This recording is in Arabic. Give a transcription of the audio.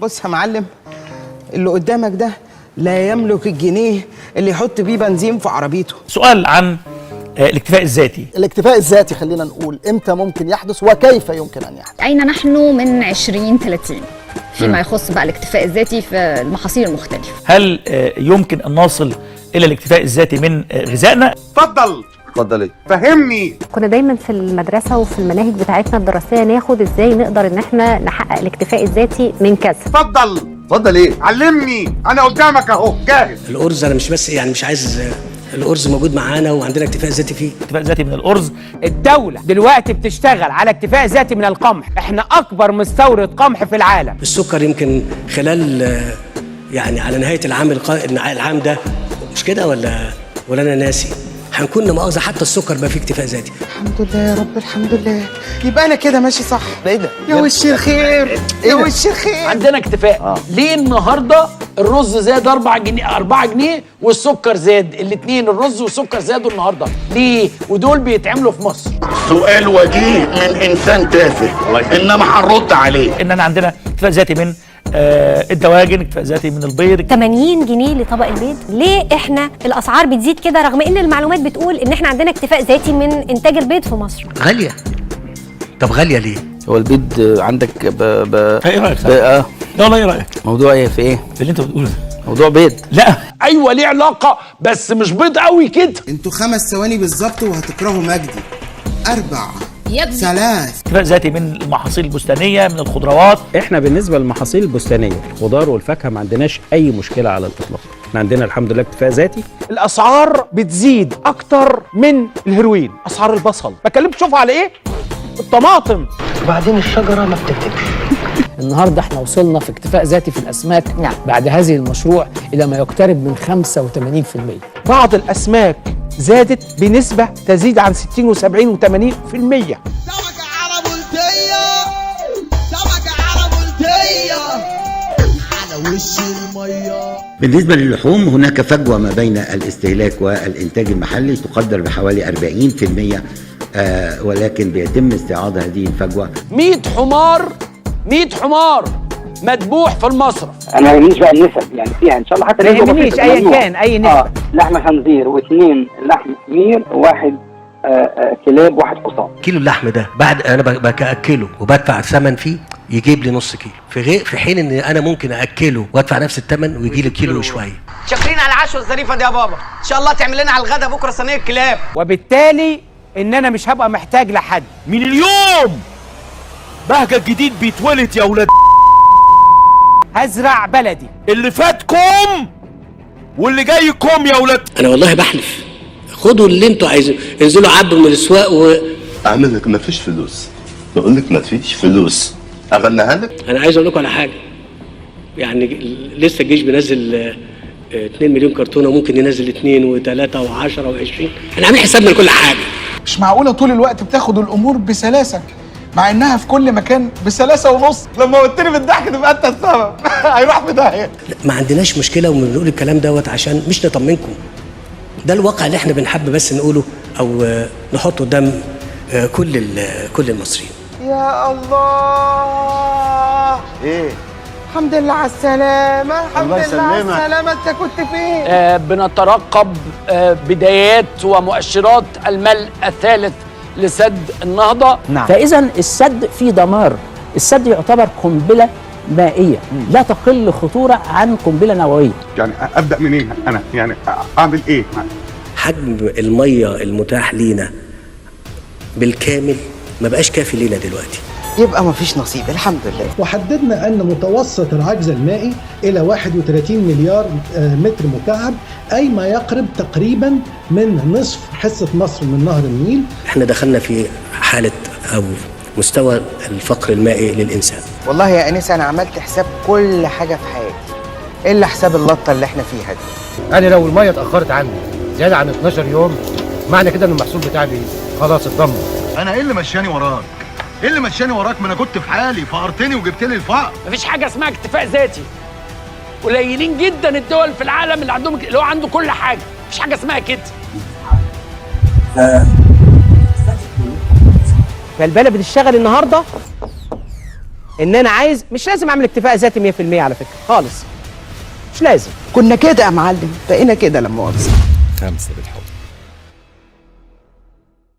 بص يا معلم، اللي قدامك ده لا يملك الجنيه اللي يحط بيه بنزين في عربيته. سؤال عن الاكتفاء الذاتي. الاكتفاء الذاتي خلينا نقول امتى ممكن يحدث وكيف يمكن ان يحدث؟ أين نحن من 2030 فيما يخص بقى الاكتفاء الذاتي في المحاصيل المختلفة؟ هل يمكن أن نصل إلى الاكتفاء الذاتي من غذائنا؟ اتفضلي فهمني. كنا دايما في المدرسة وفي المناهج بتاعتنا الدراسية ناخد ازاي نقدر ان احنا نحقق الاكتفاء الذاتي من كذا. اتفضل ايه؟ علمني، انا قدامك اهو جاهز. الأرز أنا مش بس يعني مش عايز الأرز موجود معانا وعندنا اكتفاء ذاتي فيه. اكتفاء ذاتي من الأرز. الدولة دلوقتي بتشتغل على اكتفاء ذاتي من القمح، احنا أكبر مستورد قمح في العالم. السكر يمكن خلال يعني على نهاية العام ده، مش كده ولا أنا ناسي؟ هنكون مؤاخذة حتى السكر بقى فيه اكتفاء ذاتي. الحمد لله يا رب، الحمد لله. يبقى انا كده ماشي صح. ايه ده؟ يا وش الخير، يا وش الخير. عندنا اكتفاء. ليه النهارده الرز زاد 4 جنيه والسكر زاد؟ الاثنين الرز والسكر زادوا النهارده ليه؟ ودول بيتعملوا في مصر. سؤال وجيه من انسان تافه، انما هنرد عليه. إننا عندنا اكتفاء ذاتي من الدواجن، اكتفاء ذاتي من البيض. 80 جنيه لطبق البيض. ليه احنا الاسعار بتزيد كده رغم ان المعلومات بتقول ان احنا عندنا اكتفاء ذاتي من انتاج البيض في مصر؟ غالية. طب غالية ليه؟ هو البيض عندك ايه رايك؟ لا والله ايه رايك؟ موضوع ايه في ايه؟ في اللي انت بتقوله ده. موضوع بيض. لا ايوه ليه علاقه، بس مش بيض قوي كده. انتوا 5 ثواني بالظبط وهتكرهوا مجدي. 4 3. اكتفاء ذاتي من المحاصيل البستانيه، من الخضروات. احنا بالنسبه للمحاصيل البستانيه الخضار والفاكهه ما عندناش اي مشكله على الاطلاق، احنا عندنا الحمد لله اكتفاء ذاتي. الأسعار بتزيد أكتر من الهيروين. أسعار البصل بكلمك شوفوا على إيه؟ الطماطم. وبعدين الشجرة ما بتكتبش. النهارده احنا وصلنا في اكتفاء ذاتي في الأسماك بعد هذه المشروع إلى ما يقترب من 85%. بعض الأسماك زادت بنسبة تزيد عن 60 و70 و80%. سمكة عربولتية، سمكة عربولتية على وش المية. بالنسبة للحوم هناك فجوة ما بين الاستهلاك والإنتاج المحلي تقدر بحوالي 40%، ولكن بيتم استعاضة هذه الفجوة. 100 حمار مذبوح في المصرف. انا ما يهمنيش بقى النسب يعني فيها ان شاء الله، حتى ما يهمنيش ايا كان اي نسبه. لحم خنزير و2 لحم حمير و1 كلاب و1 حصان. كيلو اللحم ده بعد انا باكله وبدفع ثمن فيه يجيب لي نص كيلو، في حين ان انا ممكن اكله وادفع نفس الثمن ويجي لي كيلو وشويه. شاكرين على العشوه الظريفه دي يا بابا، ان شاء الله تعمل لنا على الغدا بكره صينيه كلاب. وبالتالي ان انا مش هبقى محتاج لحد. من اليوم بهجة الجديد بيتولد يا ولاد. هزرع بلدي. اللي فاتكم واللي جايكم يا ولاد. انا والله بحلف خدوا اللي انتوا عايزينه، انزلوا عبوا من الاسواق اعمل لك مفيش فلوس، بقول لك مفيش فلوس، اغنيها لك. انا عايز اقول لكم على حاجه، يعني لسه الجيش بينزل 2 مليون كرتونه، ممكن ينزل 2 و3 و10 و20. احنا عاملين حسابنا لكل حاجه. مش معقوله طول الوقت بتاخد الامور بسلاسه مع انها في كل مكان بسلاسه ونص. لما قلتلي بالضحك تبقى انت السبب. هيروح في داهيه. ما عندناش مشكله وبنقول الكلام دوت عشان مش نطمنكم، ده الواقع اللي احنا بنحب بس نقوله او نحطه قدام كل المصريين. يا الله. ايه؟ الحمد لله على السلامة، الحمد لله على السلامة. انت كنت فين؟ بنترقب بدايات ومؤشرات الملء الثالث لسد النهضة. نعم. فإذا السد فيه دمار، السد يعتبر قنبلة مائية لا تقل خطورة عن قنبلة نووية. يعني ابدا منين انا؟ يعني اعمل ايه؟ حجم الميه المتاح لينا بالكامل ما بقاش كافي لينا دلوقتي. يبقى مفيش نصيب الحمد لله. وحددنا ان متوسط العجز المائي الى 31 مليار متر مكعب، اي ما يقرب تقريبا من نصف حصه مصر من نهر النيل. احنا دخلنا في حاله او مستوى الفقر المائي للانسان. والله يا انيس انا عملت حساب كل حاجه في حياتي الا حساب اللطه اللي احنا فيها دي. انا لو الميه اتاخرت عندي زياده عن 12 يوم معنى كده ان المحصول بتاعي خلاص اتدمر. انا ايه اللي مشاني وراك؟ ايه اللي مشاني وراك؟ ما انا كنت في حالي، فقرتني وجبت لي الفقر. مفيش حاجه اسمها اكتفاء ذاتي. قليلين جدا الدول في العالم اللي عندهم اللي هو عنده كل حاجه، مفيش حاجه اسمها كده. فالبلد بتشتغل النهارده ان انا عايز، مش لازم اعمل اكتفاء ذاتي 100% على فكره خالص، مش لازم. كنا كده يا معلم، بقينا كده لما مؤاخذة. 5 بالحب.